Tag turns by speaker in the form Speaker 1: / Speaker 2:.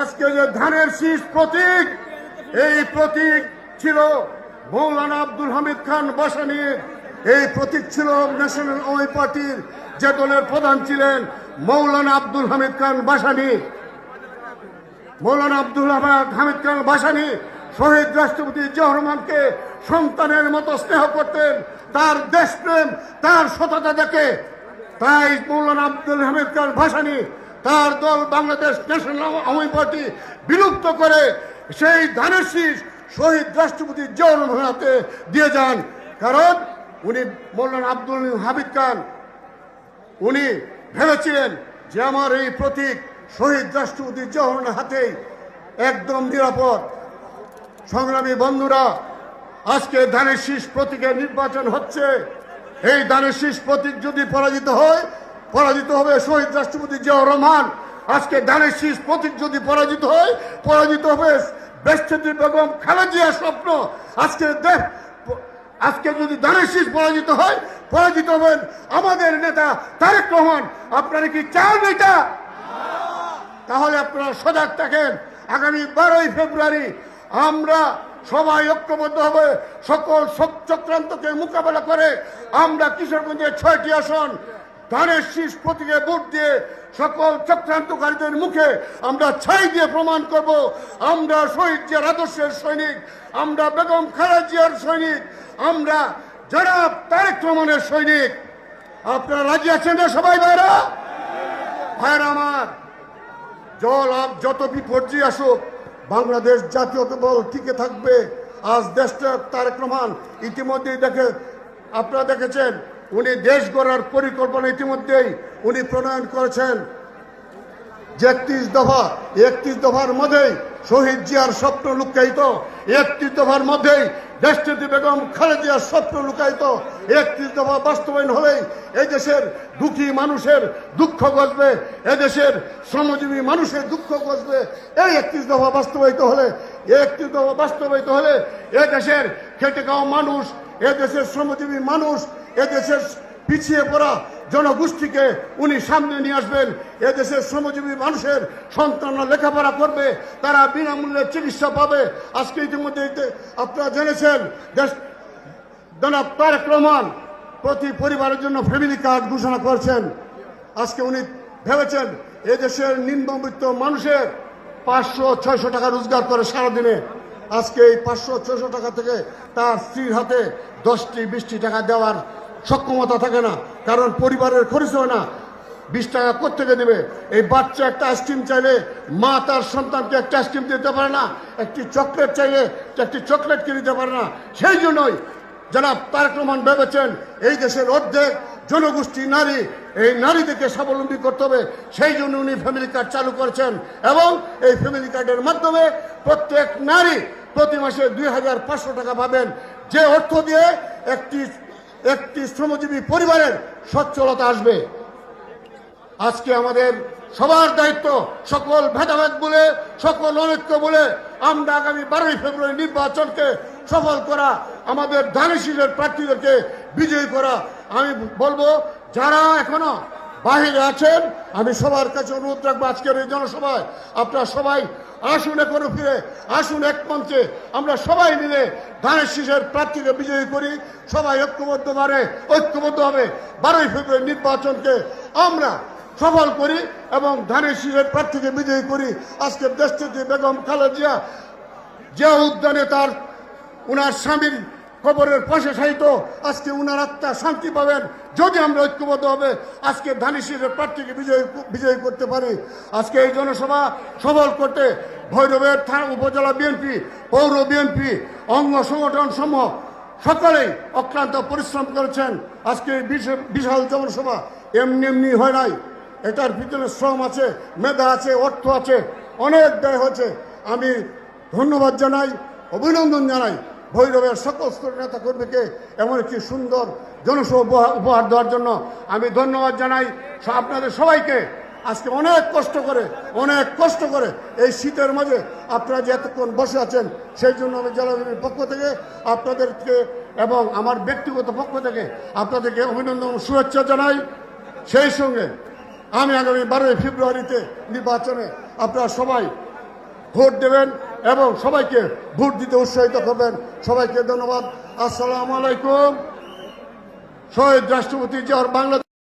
Speaker 1: আজকে যে ধানের শীষ প্রতীক, এই প্রতীক ছিল মৌলানা আব্দুল হামিদ খান ভাসানীর। এই প্রতীক ছিল ন্যাশনাল আওয়ামী পার্টির যে দলের প্রধান ছিলেন মৌলানা আব্দুল হামিদ খান ভাসানী। মৌলানা আব্দুল হামিদ খান ভাসানী শহীদ রাষ্ট্রপতি জিয়াউর রহমানকে সন্তানের মতো স্নেহ করতেন, তার দেশপ্রেম, তার সততা দেখে। তাই মৌলানা আব্দুল হামিদ খান ভাসানী তার দল বাংলাদেশ ন্যাশনাল আওয়ামী পার্টি বিলুপ্ত করে সেই ধানের শীষ শহীদ রাষ্ট্রপতি জিয়াউর রহমানের হাতে দিয়ে যান। কারণ উনি মৌলানা আব্দুল হামিদ খান উনি ভেবেছিলেন যে আমার এই প্রতীক শহীদ রাষ্ট্রপতি জিয়াউর রহমানের হাতেই একদম নিরাপদ। সংগ্রামী বন্ধুরা, আজকে ধানের শীষ প্রতীকের নির্বাচন হচ্ছে। এই ধানের শীষ প্রতীক যদি পরাজিত হবে শহীদ রাষ্ট্রপতি জিয়াউর রহমান। আজকে ধানের শীষ প্রতীক যদি পরাজিত হবে বেষ্টী বেগম খালেদা জিয়ার স্বপ্ন। আজকে যদি ধানের শীষ পরাজিত হবেন আমাদের নেতা তারেক রহমান। আপনারা কি চান এটা? তাহলে আপনারা সজাগ থাকেন। আগামী 12ই ফেব্রুয়ারি আমরা সবাই ঐক্যবদ্ধ হবে। সকল চক্রান্তকে মোকাবেলা করে আমরা কিশোরগঞ্জের 6টি আসন ধানের শীষ প্রতীকে ভোট দিয়ে সকল চক্রান্তকারীদের মুখে আমরা ছাই দিয়ে প্রমাণ করব আমরা শহীদ জিয়ার আদর্শের সৈনিক, আমরা বেগম খালেদা জিয়ার সৈনিক, আমরা জনাব তারেক রহমানের সৈনিক। আপনারা রাজি আছেন না সবাই? ভাইরা আমার যত বিপর্যয় আসুক বাংলাদেশ জাতীয়তাবাদী টিকে থাকবে। আজ দেশটা তারেক রহমান ইতিমধ্যে আপনারা দেখেছেন উনি দেশ গড়ার পরিকল্পনা ইতিমধ্যেই উনি প্রণয়ন করেছেন। যে 31 দফার মধ্যেই শহীদ জিয়ার স্বপ্ন লুকায়িত, 31 দফার মধ্যেই দেশনেত্রী বেগম খালেদা জিয়ার স্বপ্ন লুকায়িত। 31 দফা বাস্তবায়ন হলেই এই দেশের দুঃখী মানুষের দুঃখ গজবে, এদেশের শ্রমজীবী মানুষের দুঃখ গজবে। এই 31 দফা বাস্তবায়িত হলে এদেশের খেটে খাওয়া মানুষ, এদেশের শ্রমজীবী মানুষ, এদেশের পিছিয়ে পড়া জনগোষ্ঠীকে উনি সামনে নিয়ে আসবেন। এদেশের শ্রমজীবী মানুষের সন্তানরা লেখাপড়া করবে, তারা বিনামূল্যে চিকিৎসা পাবে। আজকে ইতিমধ্যে আপনারা জেনেছেন জনাব তারেক রহমান প্রতি পরিবারের জন্য ফ্যামিলি কার্ড ঘোষণা করেছেন। আজকে উনি ভেবেছেন এদেশের নিম্নবিত্ত মানুষের 500-600 টাকা রোজগার করে সারাদিনে। আজকে এই 500-600 টাকা থেকে তার স্ত্রীর হাতে 10-20 টাকা দেওয়ার সক্ষমতা থাকে না, কারণ পরিবারের খরচ হয় না। 20 টাকা কোত্থেকে দেবে? এই বাচ্চা একটা আইসক্রিম চাইলে মা তার সন্তানকে একটা আইসক্রিম দিতে পারে না, একটি চকলেট চাইলে একটি চকলেট কিনে দিতে পারে না। সেই জন্যই জনাব তারেক রহমান ভেবেছেন এই দেশের অর্ধেক জনগোষ্ঠী নারী, এই নারীদেরকে স্বাবলম্বী করতে হবে। সেই জন্য উনি ফ্যামিলি কার্ড চালু করেছেন এবং এই ফ্যামিলি কার্ডের মাধ্যমে প্রত্যেক নারী প্রতি মাসে 2500 টাকা পাবেন, যে অর্থ দিয়ে একটি শ্রমজীবী পরিবারের সচ্ছলতা আসবে। আজকে আমাদের সবার দায়িত্ব সকল ভেদাভেদ বলে, সকল অনৈক্য বলে আমরা আগামী 12ই ফেব্রুয়ারি নির্বাচনকে সফল করা, আমাদের ধানের শীষের প্রার্থীদেরকে বিজয়ী করা। আমি বলবো যারা এখনো বাহিরে আছেন আমি সবার কাছে অনুরোধ রাখবো আজকের এই জনসভায় আপনারা সবাই আসুন, এখনো ফিরে আসুন এক মঞ্চে। আমরা সবাই মিলে ধানের শীষের প্রার্থীকে বিজয়ী করি। সবাই ঐক্যবদ্ধভাবে 12ই ফেব্রুয়ারি নির্বাচনকে আমরা সফল করি এবং ধানের শীষের প্রার্থীকে বিজয়ী করি। আজকে দেশনেত্রী বেগম খালেদা জিয়া উদ্যানে উনার স্বামীর কবরের পাশে সাহিত আজকে উনার আত্মা শান্তি পাবেন যদি আমরা ঐক্যবদ্ধ হবে আজকে ধানের শীষের প্রার্থীকে বিজয়ী করতে পারি। আজকে এই জনসভা সফল করতে ভৈরবের থানা উপজেলা বিএনপি, পৌর বিএনপি, অঙ্গ সংগঠন সমূহ সকলেই অক্লান্ত পরিশ্রম করেছেন। আজকে বিশাল জনসভা এমনি হয় নাই, এটার ভিতরে শ্রম আছে, মেধা আছে, অর্থ আছে, অনেক ব্যয় হয়েছে। আমি ধন্যবাদ জানাই, অভিনন্দন জানাই ভৈরবের সকল স্তরের নেতা কর্মীকে এমন একটি সুন্দর জনসভা উপহার দেওয়ার জন্য আমি ধন্যবাদ জানাই আপনাদের সবাইকে। আজকে অনেক কষ্ট করে এই শীতের মাঝে আপনারা যে এতক্ষণ বসে আছেন সেই জন্য আমি জেলাবির পক্ষ থেকে আপনাদেরকে এবং আমার ব্যক্তিগত পক্ষ থেকে আপনাদেরকে অভিনন্দন শুভেচ্ছা জানাই। সেই সঙ্গে আমি আগামী 12ই ফেব্রুয়ারিতে নির্বাচনে আপনারা সবাই ভোট দেবেন এবং সবাইকে ভোট দিতে উৎসাহিত করবেন। সবাইকে ধন্যবাদ। আসসালামু আলাইকুম। শহীদ রাষ্ট্রপতি জিয়াউর বাংলাদেশ